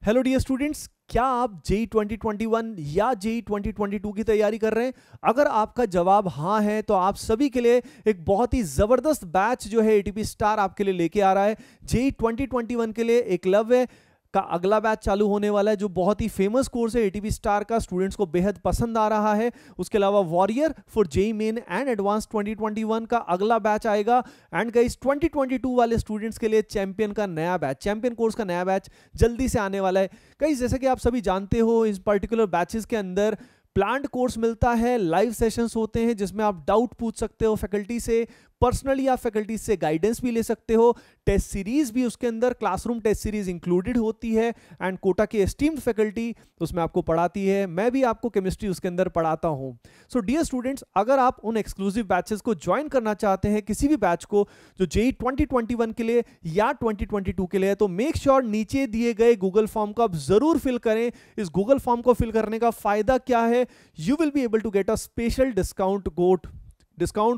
Hello dear students, क्या आप JEE 2021 या जेई 2022 की तैयारी कर रहे हैं? अगर आपका जवाब हाँ है तो आप सभी के लिए एक बहुत ही जबरदस्त बैच जो है एटीपी स्टार आपके लिए लेके आ रहा है। जेई 2021 के लिए एकलव्य का अगला बैच चालू होने वाला है, जो बहुत ही फेमस कोर्स है एटीपी स्टार का, स्टूडेंट्स को बेहद पसंद आ रहा है। उसके अलावा warrior for JEE main and advance 2021 का अगला बैच आएगा। एंड गाइस 2022 वाले स्टूडेंट्स के लिए चैंपियन का नया बैच, चैंपियन कोर्स का नया बैच जल्दी से आने वाला है। गाइस जैसा कि आप सभी जानते हो, इस पर्टिकुलर बैचेस के अंदर प्लान्ड कोर्स मिलता है, लाइव सेशंस होते हैं जिसमें आप डाउट पूछ सकते हो फैकल्टी से, पर्सनली आप फैकल्टी से गाइडेंस भी ले सकते हो। टेस्ट सीरीज भी उसके अंदर, क्लासरूम टेस्ट सीरीज इंक्लूडेड होती है एंड कोटा की एस्टीम्ड फैकल्टी उसमें आपको पढ़ाती है। मैं भी आपको केमिस्ट्री उसके अंदर पढ़ाता हूं। सो डियर स्टूडेंट्स, अगर आप उन एक्सक्लूसिव बैचेस को ज्वाइन करना चाहते हैं, किसी भी बैच को जो जेई 2021 के लिए या 2022 के लिए है, तो मेक श्योर नीचे दिए गए गूगल फॉर्म को आप जरूर फिल करें। इस गूगल फॉर्म को फिल करने का फायदा क्या है? You will be able to get a special discount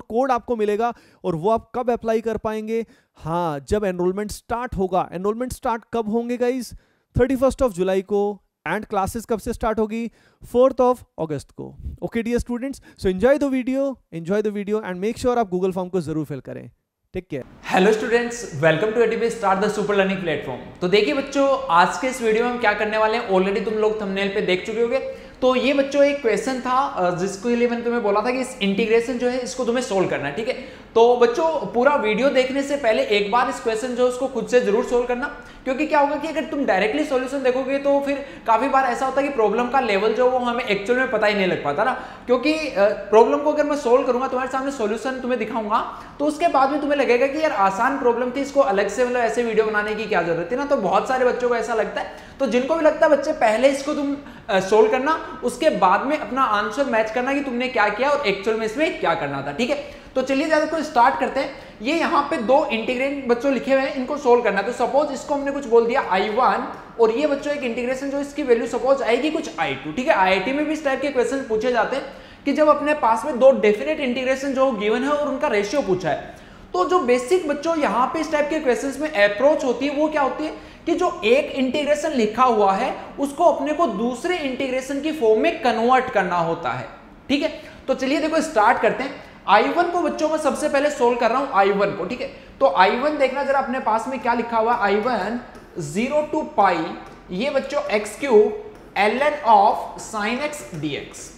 code आपको मिलेगा। और वो आप कब अप्लाई कर पाएंगे? हाँ, जब एनरोलमेंट स्टार्ट होगा। एनरोलमेंट स्टार्ट कब होंगे गाइज? 31 जुलाई को। एंड क्लासेस कब से स्टार्ट होगी? 4 अगस्त को। Okay dear students, so enjoy the video and make sure आप गूगल फॉर्म को जरूर फिल करें। Take care. Hello students, welcome to ATP star the super learning platform. तो देखिए बच्चों, आज के इस वीडियो में हम क्या करने वाले हैं, ऑलरेडी तुम लोग थंबनेल पे देख चुके होंगे। तो ये बच्चों एक क्वेश्चन था जिसके लिए मैंने तुम्हें बोला था कि इस इंटीग्रेशन जो है इसको तुम्हें सोल्व करना है, ठीक है। तो बच्चों पूरा वीडियो देखने से पहले एक बार इस क्वेश्चन जो है उसको खुद से जरूर सोल्व करना, क्योंकि क्या होगा कि अगर तुम डायरेक्टली सॉल्यूशन देखोगे तो फिर काफी बार ऐसा होता है कि प्रॉब्लम का लेवल जो वो हमें एक्चुअल में पता ही नहीं लग पाता ना। क्योंकि प्रॉब्लम को अगर मैं सोल्व करूंगा, तुम्हारे सामने सॉल्यूशन तुम्हें दिखाऊंगा, तो उसके बाद में तुम्हें लगेगा कि यार आसान प्रॉब्लम थी, इसको अलग से मतलब ऐसे वीडियो बनाने की क्या जरूरत थी ना। तो बहुत सारे बच्चों को ऐसा लगता है। तो जिनको भी लगता है बच्चे, पहले इसको तुम सोल्व करना, उसके बाद में अपना आंसर मैच करना कि तुमने क्या किया और एक्चुअल में इसमें क्या करना था, ठीक है। तो चलिए ज्यादा को स्टार्ट करते हैं। ये यहाँ पे दो इंटीग्रेंट बच्चों लिखे हुए हैं, इनको सोल्व करना है। तो सपोज इसको हमने कुछ बोल दिया I1, और ये बच्चों एक इंटीग्रेशन जो इसकी वैल्यू सपोज आएगी कुछ I2, ठीक है। IIT में भी इस टाइप के क्वेश्चन पूछे जाते हैं कि जब अपने पास में दो डेफिनेट इंटीग्रेशन जो गिवन है और उनका रेशियो पूछा है, तो जो बेसिक बच्चों यहाँ पे इस टाइप के क्वेश्चंस में अप्रोच होती है वो क्या होती है कि जो एक इंटीग्रेशन लिखा हुआ है उसको अपने को दूसरे इंटीग्रेशन की फॉर्म में कन्वर्ट करना होता है, ठीक है। तो चलिए देखो स्टार्ट करते हैं। I1 को बच्चों में सबसे पहले सोल्व कर रहा हूं I1 को, ठीक है। तो I1 देखना जरा अपने पास में क्या लिखा हुआ है। I1 0 to पाई, ये बच्चों x cube ln of sin x dx,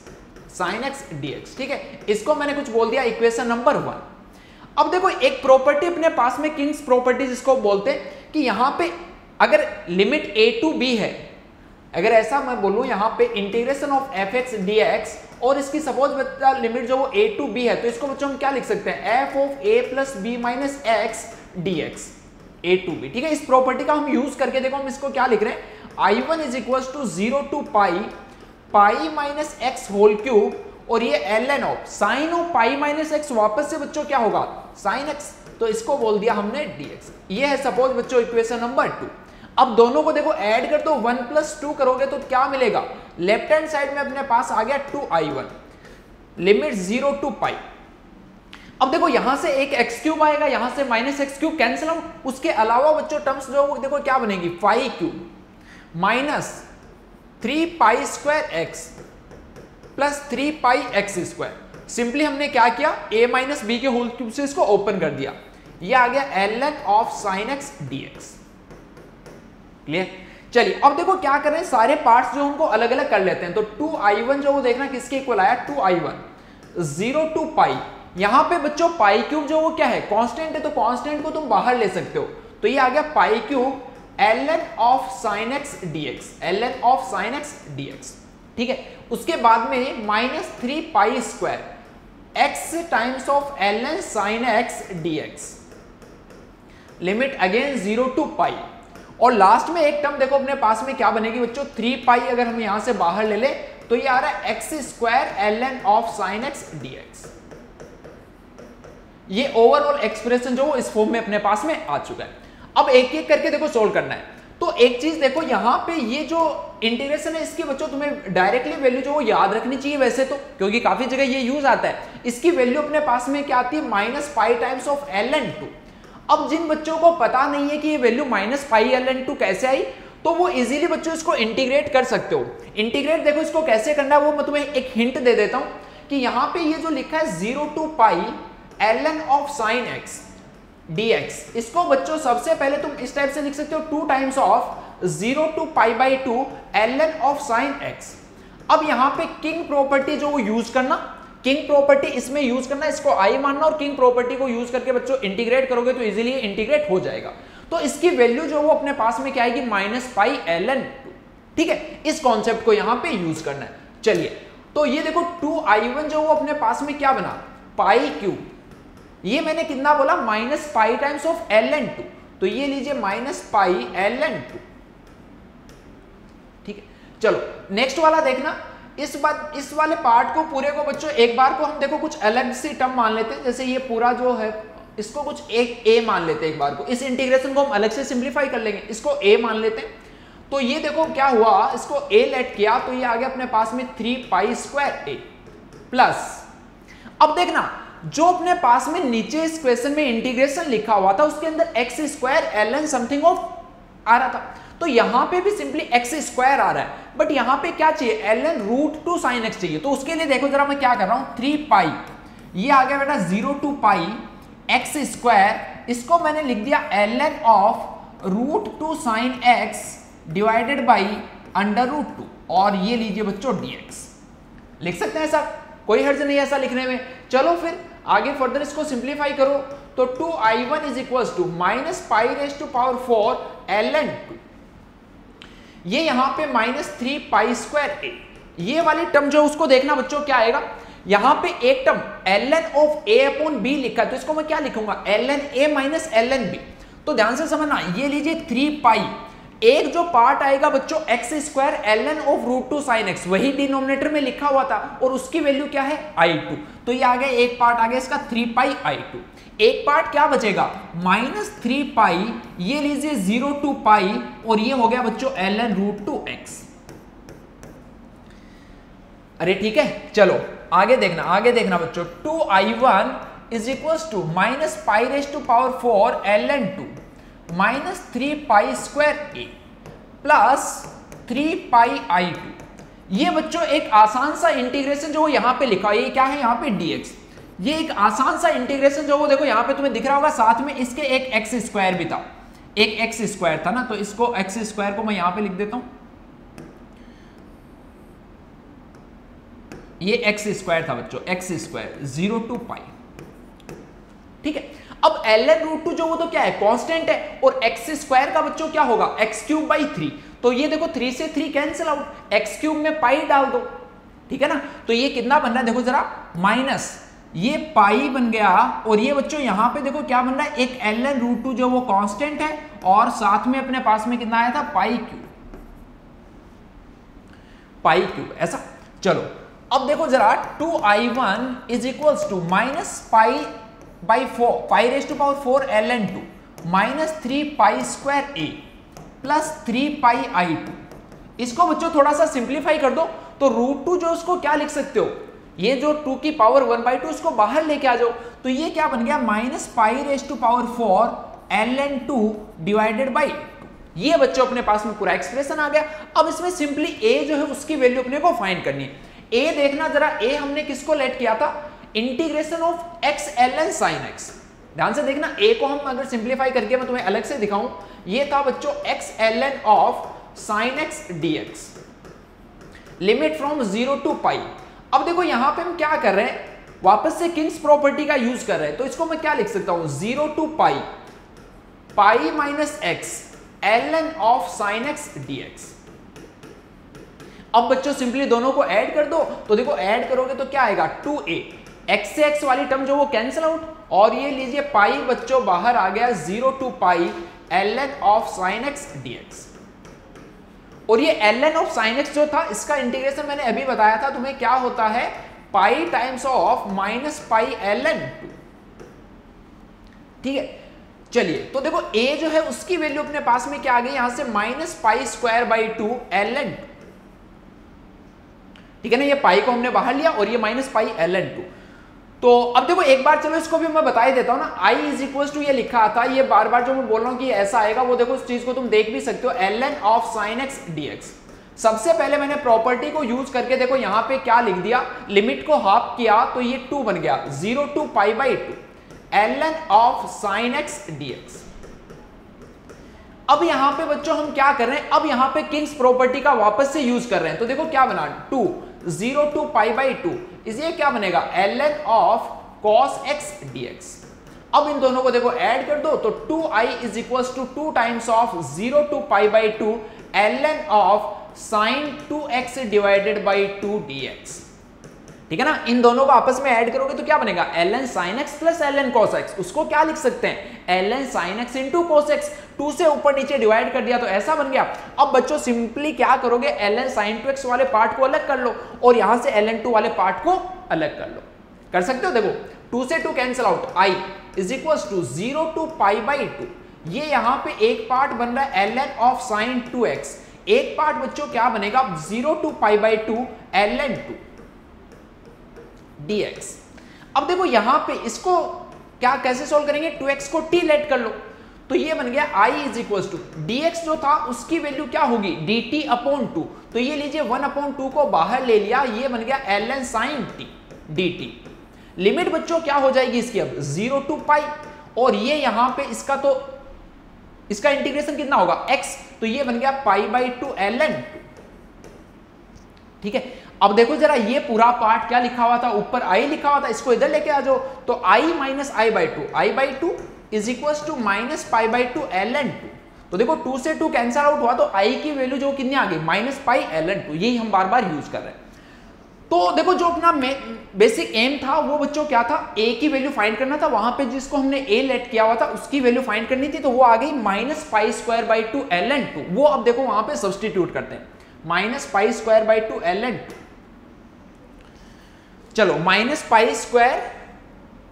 ठीक है। इसको मैंने कुछ बोल दिया इक्वेशन नंबर 1। अब देखो एक प्रॉपर्टी अपने पास में, किंग्स प्रॉपर्टी जिसको बोलते हैं, कि यहां पे अगर लिमिट a टू b है, अगर ऐसा मैं बोलूं यहां पे इंटीग्रेशन ऑफ fx dx, और इसकी सपोज बच्चा लिमिट जो वो a टू b है, तो इसको बच्चों हम क्या लिख सकते हैं, f of a plus b minus x dx a to b, ठीक है। इस प्रॉपर्टी का हम यूज करके देखो हम इसको क्या लिख रहे हैं, I1 is equal to 0 to pi minus x whole cube, और ये ln of sine of pi minus x वापस से बच्चों क्या होगा, साइन x, तो इसको बोल दिया हमने dx। ये है सपोज बच्चों इक्वेशन नंबर 2। अब दोनों को देखो ऐड कर दो, 1 प्लस 2 करोगे तो क्या मिलेगा, लेफ्ट हैंड साइड में अपने पास आ गया 2I1, लिमिट 0 टू पाई। अब देखो यहां से एक x क्यूब आएगा, यहां से minus x cube cancel out. उसके अलावा बच्चों टर्म्स जो वो देखो क्या बनेगी, 5 cube minus 3 pi square x plus 3 पाई एक्स स्क्वायर। सिंपली हमने क्या किया, a माइनस बी के होल क्यूब से इसको ओपन कर दिया, ये आ गया ln of sine x dx। Clear. चलिए अब देखो क्या कर रहे हैं, सारे पार्ट्स जो उनको अलग अलग कर लेते हैं। तो 2I1 जो वो देखना किसके इक्वल आया, 2I1 0 टू पाई। यहां पे बच्चों पाई क्यूब जो वो क्या है, कांस्टेंट है, तो कांस्टेंट को तुम बाहर ले सकते हो, तो ये आ गया pi cube ln of sine x dx, ln of sine x dx, ठीक है। उसके बाद में minus 3 pi square x times of ln sine x dx, limit again 0 to pi. और लास्ट में एक टर्म देखो अपने पास में क्या बनेगी बच्चों, 3 पाई अगर हम यहां से बाहर ले ले तो ये आ रहा है x square ln of sine x dx। ये ओवरऑल एक्सप्रेशन जो इस फॉर्म में अपने पास में आ चुका है। अब एक एक करके देखो सोल्व करना है। तो एक चीज देखो यहां पे ये जो इंटीग्रेशन है इसकी बच्चों तुम्हें डायरेक्टली वैल्यू जो वो याद रखनी चाहिए वैसे तो, क्योंकि काफी जगह ये यूज आता है। इसकी वैल्यू अपने पास में क्या आती है, minus pi times of ln 2। अब जिन बच्चों को पता नहीं है कि ये वैल्यू माइनस पाई ln 2 कैसे आई, तो वो इजीली बच्चों इसको इंटीग्रेट कर सकते हो। इंटीग्रेट देखो इसको कैसे करना है वो मैं तुम्हें एक हिंट दे देता हूं कि यहां पे ये जो लिखा है 0 to pi ln of sine x dx, इसको बच्चों सबसे पहले तुम इस टाइप से लिख सकते हो 2 times of 0 to pi by 2 ln of sine x. अब यहां पे किंग प्रॉपर्टी जो वो यूज करना, किंग प्रॉपर्टी इसमें यूज करना, इसको आई मानना और किंग प्रॉपर्टी को यूज करके बच्चों इंटीग्रेट करोगे तो इजीली इंटीग्रेट हो जाएगा। तो इसकी वैल्यू जो वो अपने पास में क्या आएगी माइनस पाई ln 2। ठीक है, इस कॉन्सेप्ट को यहां पे यूज करना है। चलिए तो ये देखो 2i1 जो वो अपने पास में क्या बना पाई क्यूब, ये मैंने कितना बोला minus pi times of ln 2, तो ये लीजिए माइनस पाई ln 2। ठीक है, चलो नेक्स्ट वाला देखना। इस वाले पार्ट को पूरे को बच्चों एक बार को हम देखो कुछ अलग सी टर्म मान लेते हैं, जैसे ये पूरा जो है इसको कुछ एक a मान लेते हैं एक बार को, इस इंटीग्रेशन को हम अलग से सिंप्लीफाई कर लेंगे, इसको a मान लेते हैं। तो ये देखो क्या हुआ, इसको a लेट किया तो ये आ गया अपने पास में 3 पाई स्क्वायर a प्लस, अब देखना जो अपने पास में नीचे इस क्वेश्चन में इंटीग्रेशन लिखा हुआ था उसके अंदर x square ln something of आ रहा था, तो यहां पे भी सिंपली एक्स स्क्वायर आ रहा है, बट यहां पे क्या चाहिए ln रूट 2 साइन एक्स चाहिए। तो उसके लिए देखो जरा मैं क्या कर रहा हूं 3 पाई, ये आ गया बेटा 0 to पाई एक्स स्क्वायर, इसको मैंने लिख दिया ln of root 2 sine x divided by under root 2, और ये लीजिए बच्चों dx। लिख सकते हैं ऐसा, कोई हर्ज नहीं ऐसा लिखने में। चलो फिर आगे फर्दर इसको सिंप्लीफाई करो तो 2i1 is equal to minus pi raise to power 4 ln 2, ये यहां पे माइनस 3 पाई स्क्वायर a, ये वाली टर्म जो उसको देखना बच्चों क्या आएगा, यहां पे एक term ln of a upon b लिखा है तो इसको मैं क्या लिखूंगा ln a minus ln b। तो ध्यान से समझना, ये लीजिए 3 पाई, एक जो पार्ट आएगा बच्चों x square ln of root 2 sine x, वही डिनोमिनेटर में लिखा हुआ था और उसकी वैल्यू क्या है i2, तो ये आ गया एक पार्ट आ गया इसका 3 पाई i2, एक पार्ट क्या बचेगा माइनस 3 पाई, ये लीजिए 0 to पाई और ये हो गया बच्चों ln रूट 2x। अरे ठीक है, चलो आगे देखना बच्चों 2i1 is equal to minus pi raise to power 4 ln 2 minus 3 pi square a plus 3 pi i2। ये बच्चों एक आसान सा इंटीग्रेशन जो यहां पे लिखा है, ये क्या है यहाँ पे dx, ये एक आसान सा इंटीग्रेशन जो वो देखो यहां पे तुम्हें दिख रहा होगा, साथ में इसके एक एक्स स्क्वायर भी था, एक एक्स स्क्वायर था ना, तो इसको एक्स स्क्वायर को मैं यहां पे लिख देता हूं, ये एक्स स्क्वायर था बच्चों, एक्स स्क्वायर 0 to पाई। ठीक है, अब ln रूट 2 जो वो तो क्या है कांस्टेंट है, और एक्स स्क्वायर का बच्चों क्या होगा एक्स क्यूब बाई 3, तो ये देखो 3 से 3 कैंसिल आउट, एक्स क्यूब में पाई डाल दो, ठीक है ना, तो ये कितना बन रहा है देखो जरा माइनस, ये पाई बन गया, और ये बच्चों यहां पे देखो क्या बन रहा है एक ln रूट 2 जो वो कांस्टेंट है, और साथ में अपने पास में कितना आया था पाई क्यूब ऐसा। चलो अब देखो जरा 2i1 is equal to minus pi by 4 pi raise to power 4 ln 2 minus 3 pi square a plus 3 pi i2। इसको बच्चों थोड़ा सा सिंप्लीफाई कर दो तो रूट 2 जो उसको क्या लिख सकते हो, ये जो 2 की पावर 1/2 इसको बाहर लेके आ जाओ, तो ये क्या बन गया minus pi raise to power 4 ln 2 divided by 2। ये बच्चों अपने पास में पूरा एक्सप्रेशन आ गया। अब इसमें सिंपली a जो है उसकी वैल्यू अपने को फाइंड करनी है। a देखना जरा, a हमने किसको लेट किया था integration of x ln sin x। ध्यान से देखना, a को हम अगर सिंप्लीफाई करके मैं तुम्हें अलग से दिखाऊं, ये था बच्चों x ln of sin x dx, limit from 0 to पाई। अब देखो यहां पे हम क्या कर रहे हैं, वापस से किंग्स प्रॉपर्टी का यूज कर रहे हैं, तो इसको मैं क्या लिख सकता हूं 0 to pi pi minus x ln of sin x dx। अब बच्चों सिंपली दोनों को ऐड कर दो, तो देखो ऐड करोगे तो क्या आएगा 2a, x से x वाली टर्म जो वो कैंसिल आउट, और ये लीजिए पाई बच्चों बाहर आ गया 0 to pi ln of sin x dx। और ये ln ऑफ sin x जो था इसका इंटीग्रेशन मैंने अभी बताया था तुम्हें क्या होता है पाई times of minus pi ln 2। ठीक है, चलिए तो देखो a जो है उसकी वैल्यू अपने पास में क्या आ गई, यहां से minus pi square by 2 ln 2। ठीक है ना, ये पाई को हमने बाहर लिया और ये माइनस पाई ln 2। तो अब देखो एक बार चलो इसको भी मैं बता ही देता हूं ना, I इज इक्वल टू ये लिखा था, ये बार बार जो मैं बोल रहा हूं कि ऐसा आएगा, वो देखो इस चीज को तुम देख भी सकते हो, ln of sin x dx। सबसे पहले मैंने प्रॉपर्टी को यूज करके देखो यहां पे क्या लिख दिया, लिमिट को हाफ किया तो ये 2 बन गया, 0 to π/2 ln of sin x dx। अब यहां पे बच्चों हम क्या कर रहे हैं, अब यहां पे किंग्स प्रॉपर्टी का वापस से यूज कर रहे हैं, तो देखो क्या बना 2 0 to π/2, इसलिए क्या बनेगा ln of cos x dx। अब इन दोनों को देखो ऐड कर दो तो 2i is equal to 2 times of 0 to π/2 ln of sin 2x divided by 2 dx। ठीक है ना, इन दोनों को आपस में ऐड करोगे तो क्या बनेगा ln sin x plus ln cos x। उसको क्या लिख सकते हैं ln sin x into cos x, 2 से ऊपर नीचे डिवाइड कर दिया तो ऐसा बन गया। अब बच्चों सिंपली क्या करोगे, ln sin 2x वाले पार्ट को अलग कर लो और यहां से ln 2 वाले पार्ट को अलग कर लो, कर सकते हो। देखो 2 से 2 cancel out, i is equal to 0 to π/2, ये यहां पे एक पार्ट बन रहा है ln ऑफ sin 2x, एक पार्ट बच्चों क्या बनेगा 0 to π/2 ln 2 dx। अब देखो यहां पे इसको क्या कैसे सोल्व करेंगे, 2x को t लेट कर लो तो ये बन गया i is equal to dx जो था उसकी वैल्यू क्या होगी dt/2, तो ये लीजिए 1/2 को बाहर ले लिया, ये बन गया ln sin t dt। Limit बच्चों क्या हो जाएगी इसकी अब 0 to π, और ये यहां पे इसका तो इसका इंटीग्रेशन कितना होगा x, तो ये बन गया π/2 ln 2। ठीक है, अब देखो जरा ये पूरा पार्ट क्या लिखा हुआ था, ऊपर i लिखा हुआ था, इसको इधर लेके आ जाओ तो i minus i/2 is equal to minus π/2 ln 2। तो देखो 2 से 2 कैंसिल आउट हुआ तो i की वैल्यू जो कितनी आ गई माइनस π ln 2, यही हम बार बार यूज कर रहे हैं। तो देखो जो अपना बेसिक एम था वो बच्चों क्या था, a की वैल्यू फाइंड करना था, वहां पे जिसको हमने a लेट किया हुआ था उसकी वैल्यू फाइंड करनी थी, तो वो आ गई माइनस π² ln 2। वो अब देखो वहां पे सब्स्टिट्यूट करते हैं, माइनस π² ln 2। चलो माइनस π²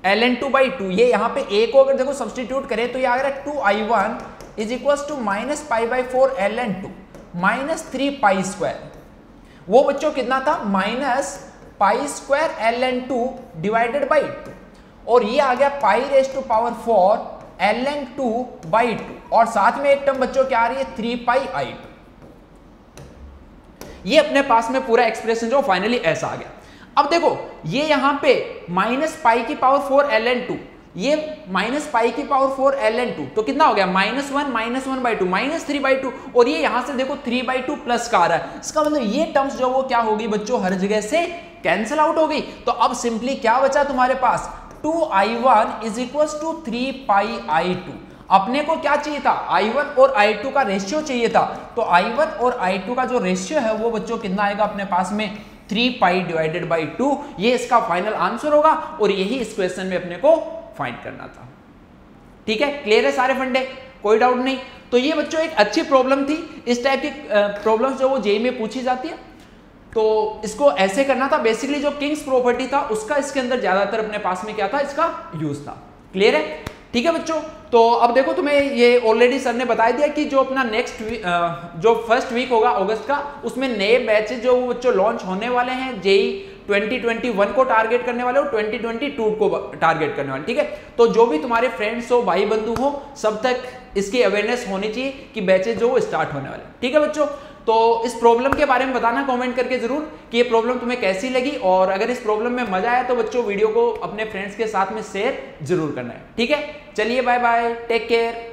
ln 2/2, ये यहां पे a को अगर देखो सब्स्टिट्यूट करें तो ये आ गया 2i1 is equal to minus π/4 ln 2 minus 3π², वो बच्चों कितना था माइनस π² ln 2 डिवाइडेड बाई 2, और ये आ गया π⁴ ln 2/2, और साथ में एक टर्म बच्चों क्या आ रही है 3πi2। ये अपने पास में पूरा एक्सप्रेशन जो फाइनली ऐसा आ गया। अब देखो ये यहां पे माइनस π⁴ ln 2, ये माइनस π⁴ ln 2, तो कितना हो गया -1/2 माइनस 3/2, और ये यहां से देखो 3/2 प्लस का आ रहा है, इसका मतलब ये टर्म्स जो वो क्या होगी बच्चों हर जगह से कैंसिल आउट हो गई। तो अब सिंपली क्या बचा तुम्हारे पास 2i1 is equal to 3πi2। अपने को क्या चाहिए था i1 और i2 का रेशियो चाहिए था, तो i1 और i2 का जो रेशियो है वो बच्चों कितना आएगा अपने पास में 3π/2, ये इसका फाइनल आंसर होगा, और यही इस क्वेश्चन में अपने को फाइंड करना था। ठीक है, क्लियर है सारे फंडे, कोई डाउट नहीं। तो ये बच्चों एक अच्छी प्रॉब्लम थी, इस टाइप की प्रॉब्लम्स जो वो जेईई में पूछी जाती है, तो इसको ऐसे करना था। बेसिकली जो किंग्स प्रॉपर्टी था उसका इसके अंदर ज्यादातर अपने पास में क्या था, इसका यूज था। क्लियर है, ठीक है बच्चों। तो अब देखो तुम्हें ये ऑलरेडी सर ने बता दिया कि जो अपना नेक्स्ट जो फर्स्ट वीक होगा अगस्त का, उसमें नए बैचेज जो बच्चों लॉन्च होने वाले हैं, जेईई 2021 को टारगेट करने वाले हो, 2022 को टारगेट करने वाले। ठीक है, तो जो भी तुम्हारे फ्रेंड्स हो, भाई बंधु हो, सब तक इसकी अवेयरनेस होनी चाहिए कि बैचेज जो स्टार्ट होने वाले। ठीक है बच्चों, तो इस प्रॉब्लम के बारे में बताना कमेंट करके जरूर कि ये प्रॉब्लम तुम्हें कैसी लगी, और अगर इस प्रॉब्लम में मजा आया तो बच्चों वीडियो को अपने फ्रेंड्स के साथ में शेयर जरूर करना है। ठीक है, चलिए बाय बाय, टेक केयर।